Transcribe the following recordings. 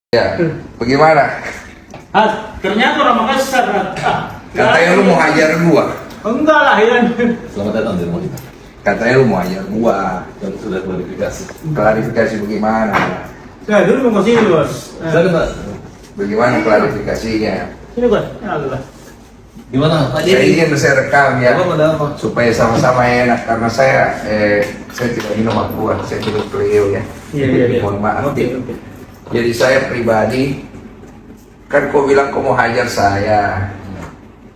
Ya, bagaimana? Ternyata orang Makassar. Katanya lu mau hajar gua. Enggak lah ya. Selamat datang di rumah kita. Katanya lu mau hajar gua. Dan sudah klarifikasi. Klarifikasi bagaimana? Saya dulu mau sini bos. Silakan Pak. Bagaimana klarifikasinya? Sini bos. Ya Allah. Gimana Pak? Saya ingin saya rekam ya, Apa ada apa? supaya sama-sama enak karena saya tidak minum aqua, saya minum Cleo ya. Iya. Mohon maaf. Oke. Jadi saya pribadi, kan kau bilang kau mau hajar saya.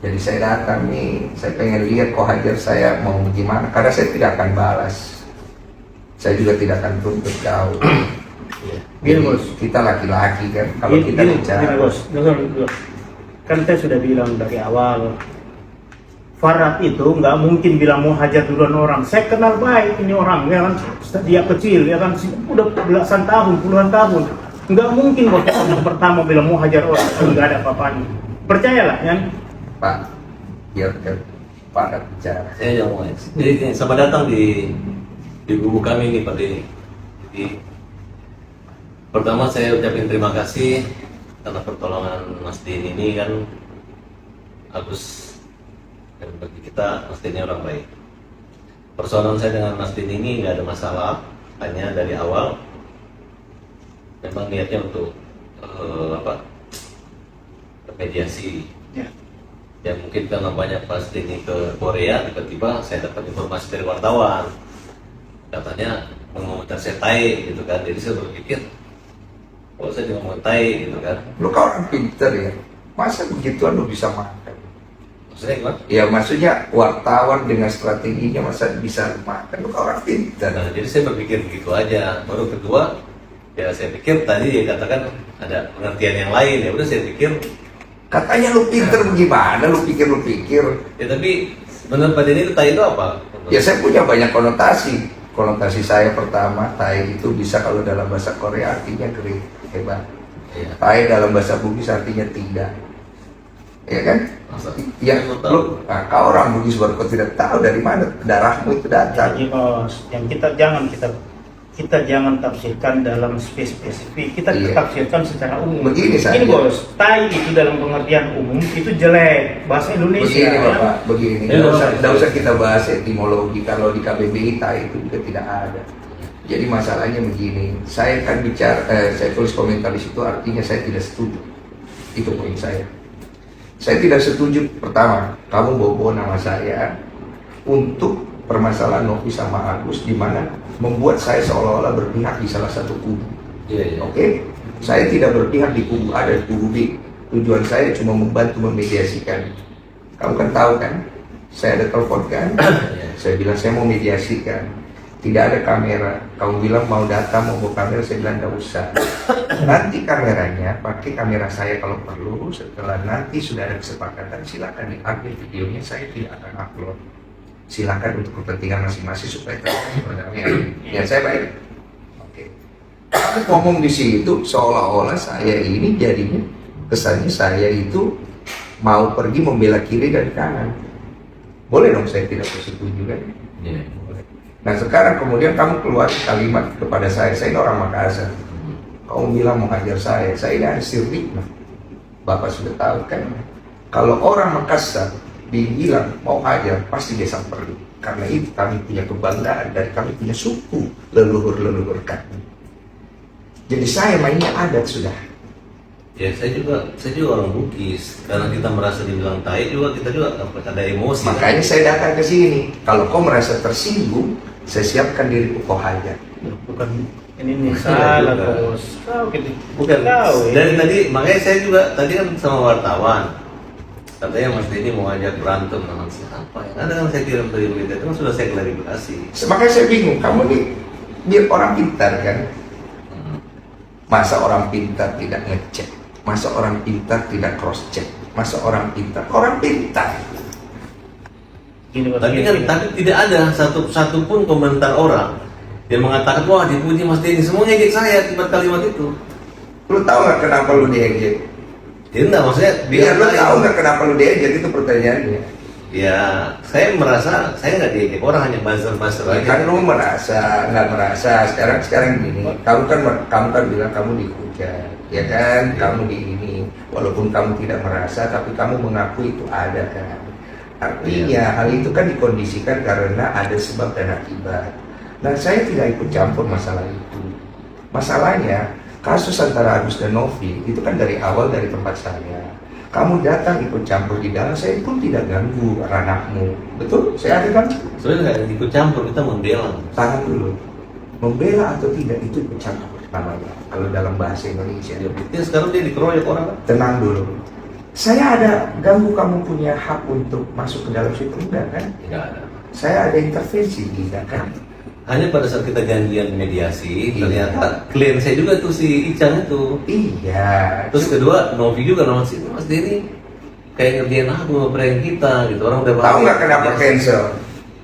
Jadi saya datang nih, saya pengen lihat kau hajar saya mau gimana. Karena saya tidak akan balas. Saya juga tidak akan tuntut kau. Gini, Bos. Kita laki-laki kan, kalau kita bicara. Gini bos. Dengar. Kan saya sudah bilang dari awal. Farad itu nggak mungkin bilang mau hajar duluan orang. Saya kenal baik ini orang, ya kan. Dia kecil, ya kan. Udah belasan tahun, puluhan tahun. Nggak mungkin bos yang pertama bilang mau hajar orang, nggak ada apa-apanya. Percayalah, ya. Pak, biarkan Pak bicara. Saya yang mau. Jadi selamat datang di buku kami ini Pak Denny. Jadi pertama saya ucapin terima kasih karena pertolongan Mas Denny ini kan bagus. Dan bagi kita Mas Denny orang baik. Persoalan saya dengan Mas Denny ini nggak ada masalah, hanya dari awal memang niatnya untuk mediasi. Ya. Ya mungkin karena banyak pas Denny ke Korea, tiba-tiba saya dapat informasi dari wartawan katanya mengomentar saya tai gitu kan. Jadi saya berpikir kalau saya ngomong tai gitu kan, Lu kau orang pinter ya, masa begituan lu bisa makan? maksudnya gimana? Ya maksudnya wartawan dengan strateginya masa bisa makan? Lu kau orang pinter. Nah, jadi saya berpikir begitu aja. Baru kedua, ya saya pikir tadi dia katakan ada pengertian yang lain. Ya udah saya pikir, Katanya lu pinter bagaimana? Lu pikir. ya tapi menurut Pak Denny itu tai itu apa? Ya saya punya banyak konotasi. Konotasi saya pertama, tai itu bisa kalau dalam bahasa Korea artinya great, hebat. Ya. Tai dalam bahasa Bugis artinya tidak. Ya kan? Masa? Ya, Saya tahu. kau orang Bugis baru kau tidak tahu dari mana darahmu itu datang. Jadi bos, yang kita jangan tafsirkan dalam spesifik, kita Iya. tafsirkan secara umum. Begini saja. Ini bos, tai itu dalam pengertian umum itu jelek bahasa Indonesia. Begini ya. Bapak, begini. Ya, Nggak usah kita bahas etimologi. Kalau di KBBI tai itu juga tidak ada. Jadi masalahnya begini. Saya kan bicara, saya tulis komentar di situ artinya saya tidak setuju. Itu poin saya. Saya tidak setuju. Pertama, kamu bawa nama saya untuk permasalahan Novi sama Agus, di mana membuat saya seolah-olah berpihak di salah satu kubu. Iya, iya. Oke, saya tidak berpihak di kubu A dan kubu B. Tujuan saya cuma membantu memediasikan. Kamu kan tahu kan, saya ada telepon kan, saya bilang saya mau mediasikan. Tidak ada kamera. Kamu bilang mau data, mau bawa kamera, saya bilang tidak usah. Nanti kameranya, pakai kamera saya kalau perlu. Setelah nanti sudah ada kesepakatan, silakan diambil videonya. Saya tidak akan upload. Silakan untuk kepentingan masing-masing supaya terjadi. Ya saya baik. Oke. Kamu ngomong di situ seolah-olah saya ini jadinya kesannya saya itu mau pergi membela kiri dan kanan. Boleh dong saya tidak setuju kan? Iya. Boleh. Nah sekarang kemudian kamu keluar kalimat kepada saya ini orang Makassar. Kamu bilang mau hajar saya ini ada sirrik. Bapak sudah tahu kan? Kalau orang Makassar dibilang mau hajar pasti dia samperin. Karena itu kami punya kebanggaan dari kami punya suku leluhur kami. Jadi saya mainnya adat sudah. Ya saya juga orang Bugis. Karena kita merasa dibilang tai juga, kita juga ada emosi. Makanya saya datang ke sini. Kalau kau merasa tersinggung, saya siapkan diriku kau hajar. Bukan ini salah bos. Kau gitu. Bukan. Tahu ya. Dari tadi, makanya saya juga tadi kan sama wartawan. Katanya Mas Denny mau ajak berantem sama siapa ya? Ada kan saya kirim dari berita itu kan sudah saya klarifikasi. Makanya saya bingung. Kamu nih dia orang pintar kan? Masa orang pintar tidak ngecek? Masa orang pintar tidak cross check? Masa orang pintar? Orang pintar. Gini, bos, Tapi gini, kan gini. tapi tidak ada satu pun komentar orang yang mengatakan wah dipuji Mas Denny, semua ngejek saya akibat kalimat itu. Lu tahu nggak kenapa lu diejek? Ya enggak, maksudnya Biar lu tahu nggak kenapa lu diejek itu pertanyaannya. Ya saya merasa saya nggak diejek orang, hanya buzzer Ya, aja. kan lu merasa nggak merasa sekarang gini. Kamu kan bilang kamu dihujat. ya kan? Kamu di ini, walaupun kamu tidak merasa, tapi kamu mengaku itu ada kan? Artinya hal itu kan dikondisikan karena ada sebab dan akibat. Nah, saya tidak ikut campur masalah itu. Masalahnya kasus antara Agus dan Novi itu kan dari awal dari tempat saya. Kamu datang ikut campur di dalam, saya pun tidak ganggu ranahmu. Betul? Saya ada kan? Sebenarnya nggak ikut campur, kita membela. Tahan dulu. Membela atau tidak itu ikut campur namanya. Kalau dalam bahasa Indonesia. Ya, buktinya sekarang dia dikeroyok orang kan? Tenang dulu. Saya ada ganggu kamu punya hak untuk masuk ke dalam situ enggak kan? Nggak ada. Saya ada intervensi tidak kan? Hanya pada saat kita janjian mediasi, Iya. ternyata klien saya juga tuh si Ican itu. Iya. Terus kedua, Novi juga nama si Mas Denny kayak ngerjain aku ngeprank kita gitu. Orang udah Tahu nggak kenapa cancel?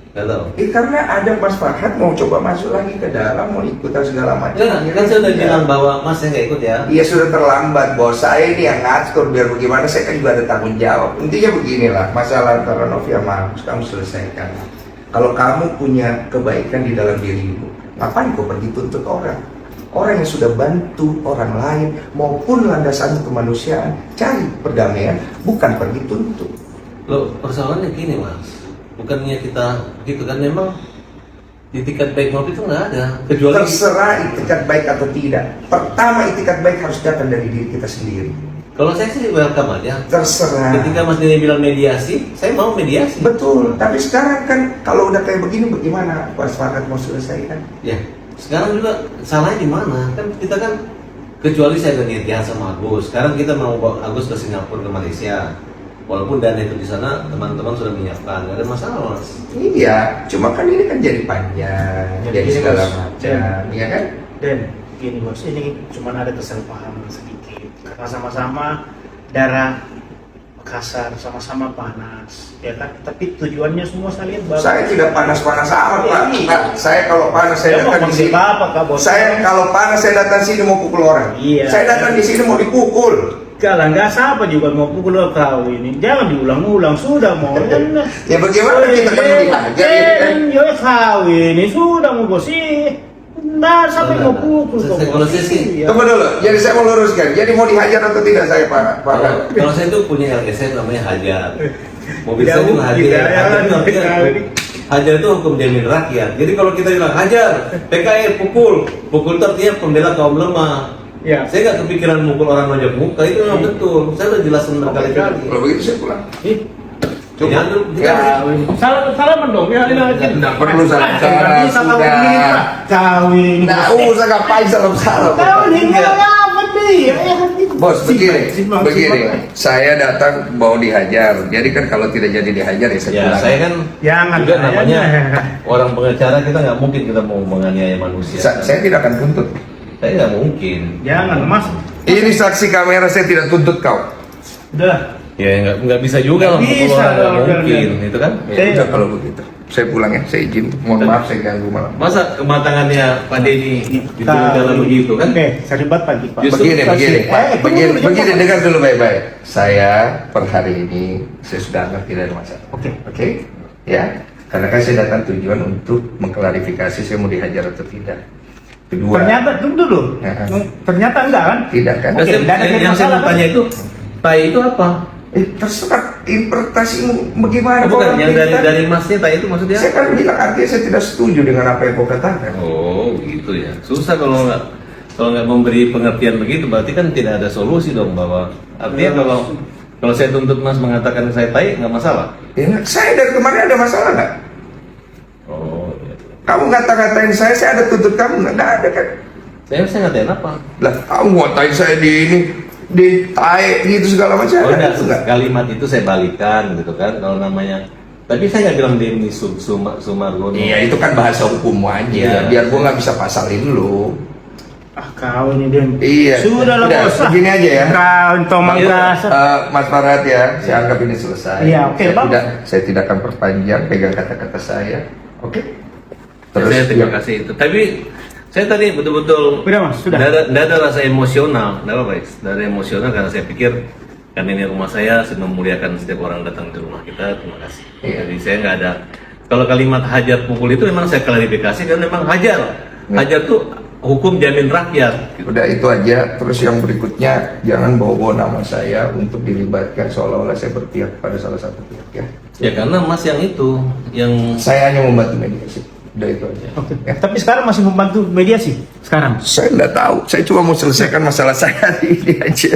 Nggak tahu. Karena ada Mas Farhad mau coba masuk lagi ke dalam, mau ikutan segala macam. Enggak, kan saya udah bilang bahwa Mas saya nggak ikut ya. Iya sudah terlambat bos, saya ini yang ngatur biar bagaimana, saya kan juga ada tanggung jawab. Intinya beginilah, masalah antara Novi sama Agus kamu selesaikan. Kalau kamu punya kebaikan di dalam dirimu, ngapain kau pergi tuntut orang? Orang yang sudah bantu orang lain maupun landasan kemanusiaan, cari perdamaian, bukan pergi tuntut. Loh, persoalannya gini Mas, bukannya kita gitu kan, memang di itikat baik Novi itu nggak ada, kecuali Terserah itikat baik atau tidak. Pertama itikat baik harus datang dari diri kita sendiri. kalau saya sih welcome aja. Terserah. Ketika Mas Denny bilang mediasi, saya mau mediasi. Betul, tapi sekarang kan kalau udah kayak begini bagaimana Mas Farhad mau selesaikan? Ya, sekarang juga salahnya di mana? Kan kita kan, kecuali saya udah niat sama Agus. Sekarang kita mau bawa Agus ke Singapura, ke Malaysia. Walaupun dana itu di sana teman-teman sudah menyiapkan, nggak ada masalah Mas. Iya, cuma kan ini kan jadi panjang, jadi gini, segala Bos. macam, iya kan? Dan gini bos, ini cuma ada kesalahpahaman sedikit. Karena sama-sama darah Makassar, sama-sama panas, ya kan? Tapi tujuannya semua saya lihat bagus. Saya tidak panas-panas amat Pak. Iya. Pak, saya kalau panas saya Ya, mau datang di sini. apa kak bos? Saya kalau panas saya datang sini mau pukul orang. Iya. Saya datang di sini mau dipukul. Kalau nggak siapa juga mau pukul kau ini. Jangan diulang-ulang, sudah mau. Ya bagaimana kita kan mau dihajar ya kan? Ya kau ini sudah mau bos sih. Nah, sampai mau pukul kau. Kalau saya sih, Iya. Tunggu dulu, jadi saya mau luruskan. Jadi mau dihajar atau tidak saya Pak? kalau saya itu punya LSM namanya Hajar. Mobil Tidak, saya juga Hajar. tidak, Hajar itu tidak. artinya Hajar itu hukum jamin rakyat. Jadi kalau kita bilang Hajar, PKI pukul itu artinya pembela kaum lemah. Ya. Saya nggak kepikiran mukul orang nojok muka, itu memang betul. Saya udah jelasin berkali-kali. Kalau begitu saya pulang. Ih, Ya, Ya, salaman dong ya. Tidak perlu salam-salam, sudah. Kawin. Nggak usah ngapain salam-salam. Kawin apa nih? Bos, begini, saya datang mau dihajar. Jadi kan kalau tidak jadi dihajar ya saya Ya, pulang. saya kan Jangan, juga namanya jangan. orang pengacara, kita nggak mungkin kita mau menganiaya manusia. Saya tidak akan tuntut. Saya nggak mungkin. Jangan mas. Ini saksi kamera, saya tidak tuntut kau. Udah. Ya nggak bisa juga lah, Nggak mukul bisa orang nggak dong, mungkin, jangan. itu kan? Ya udah kalau begitu. Saya pulang ya, saya izin. Mohon maaf saya ganggu malam. Masa kematangannya Pak Denny itu dalam begitu kan? Oke, terlibat pagi pak. Justru Begini, Pak. tunggu, Begini, Pak. dengar dulu baik-baik. Saya per hari ini saya sudah ngerti dari masalah. Oke. Oke, ya. Karena kan saya datang tujuan untuk mengklarifikasi saya mau dihajar atau tidak. Kedua, Ternyata tunggu dulu. Ya. Ternyata enggak kan? tidak kan? Oke, Yang nggak ada yang saya masalah, mau tanya itu, tai itu apa? Terserah interpretasimu bagaimana. Bukan, yang kita- dari masnya tai itu maksudnya? Saya kan bilang artinya saya tidak setuju dengan apa yang kau katakan. Oh gitu ya, susah kalau nggak memberi pengertian begitu, berarti kan tidak ada solusi dong, bahwa artinya kalau saya tuntut Mas mengatakan saya tai nggak masalah. Ya, saya dari kemarin ada masalah nggak? Oh iya. Kamu ngata-ngatain saya ada tuntut kamu nggak ada kan? Saya ngatain apa? Lah, kamu ngatain saya di ini, di tae gitu segala macam. Oh ada enggak, nggak? kalimat itu saya balikan gitu kan, kalau namanya. Tapi saya nggak bilang Denny Sumargono. Iya, itu kan bahasa hukum aja. Iya. Biar gua nggak bisa pasalin lu. Ah kau ini dia. Iya. Sudah lah Udah, bos. begini aja ya. Kau tomang Iya. kasar. Mas Farhad ya, saya anggap ini selesai. Iya, oke, saya Bang. saya tidak akan perpanjang pegang kata-kata saya. Oke. Saya terima kasih itu. Tapi saya tadi betul-betul Sudah mas, sudah. Nggak ada rasa emosional, nggak apa-apa, nggak ada emosional karena saya pikir karena ini rumah saya memuliakan setiap orang datang ke rumah kita. Terima kasih. Iya. Jadi saya nggak ada. Kalau kalimat hajar pukul itu memang saya klarifikasi karena memang hajar. Hajar tuh hukum jamin rakyat. Udah itu aja. Terus yang berikutnya, jangan bawa-bawa nama saya untuk dilibatkan seolah-olah saya berpihak pada salah satu pihak ya. Ya karena Mas yang itu, yang Saya hanya membantu mediasi. Udah itu aja. Oke. Ya. Tapi sekarang masih membantu mediasi sekarang. Saya nggak tahu. Saya cuma mau selesaikan masalah saya hari ini aja.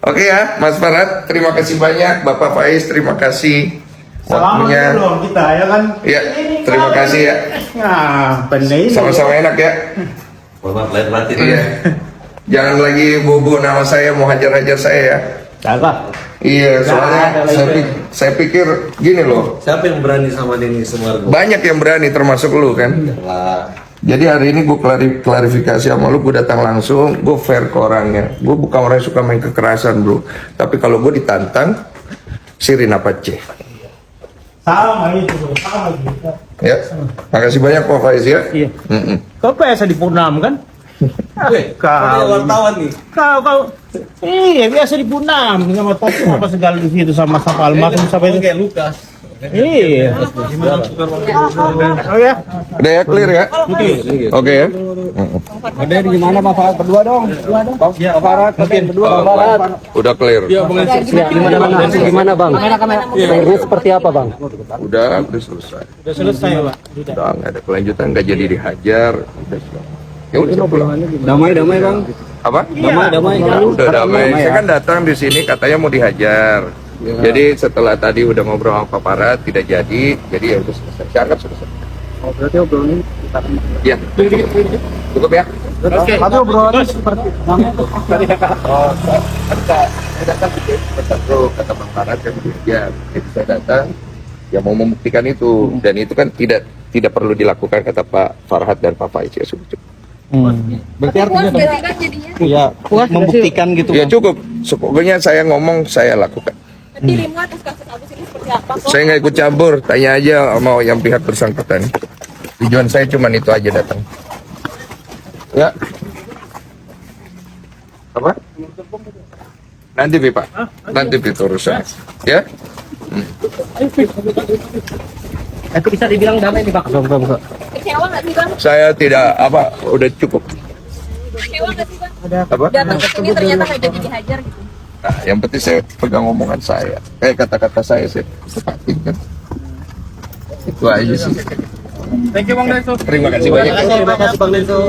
Oke ya, Mas Farhat, terima kasih banyak. Bapak Faiz, terima kasih Selamat waktunya. dong kita ya kan. Ya, terima kasih ya. Nah, benar ini. Sama-sama enak ya. Mohon lahir batin. Iya. Jangan lagi bobo nama saya, mau hajar-hajar saya ya. Jaga. Iya, soalnya saya pikir gini loh. Siapa yang berani sama Denny Sumargo? Banyak yang berani termasuk lu kan. Lah, Jadi hari ini gue klarifikasi sama lu, gue datang langsung, gue fair ke orangnya. Gue bukan orang yang suka main kekerasan bro. Tapi kalau gue ditantang, sirin apa C. Sama itu, sama gitu. Ya, makasih banyak Pak Faiz ya. Iya. Mm-mm. Kau biasa di Purnam kan? kau wartawan nih. Kau iya biasa di Purnam sama toko apa segala di situ sama almarhum sampai itu. Kayak Lukas. Iya. Oh ya. Udah ya, clear ya? Oke ya? Ada di gimana Pak Farhat berdua dong? Bang, Pak Farhat, berdua Pak Farhat. Udah clear. Gimana Bang? Akhirnya seperti apa Bang? Udah selesai. Sudah selesai, Pak. Udah nggak ada kelanjutan, nggak jadi dihajar. Udah selesai. Ya udah saya pulang. Damai Bang. Apa? Damai. Udah damai. Saya kan datang di sini katanya mau dihajar. Jadi setelah tadi udah ngobrol sama Pak Farhat tidak jadi ya udah selesai. Saya anggap selesai. Oh, berarti obrolannya kita Ya, cukup ya. tapi obrolannya seperti Oh, saya datang ke kata Bang Farhat kan ya, jadi saya datang ya mau membuktikan itu dan itu kan tidak perlu dilakukan kata Pak Farhat dan Pak Faiz ya sudah cukup. berarti Puas artinya berarti kan jadinya. ya membuktikan gitu Ya cukup. Pokoknya saya ngomong saya lakukan. Berarti dirimu atas kasus Agus ini seperti apa? Kok Saya nggak ikut campur, tanya aja sama yang pihak bersangkutan. Tujuan saya cuma itu aja datang. Ya. Apa? Nanti Pak. Nanti itu urusan. Ya. itu bisa dibilang damai nih Pak. kecewa nggak sih bang? Saya tidak udah cukup. Kecewa nggak sih bang? Apa? Datang ke sini ternyata nggak jadi dihajar gitu. Nah, yang penting saya pegang omongan saya. Kata-kata saya tepatin kan. Itu aja sih. Thank you Bang Denso. Terima kasih banyak. Terima kasih Bang Denso.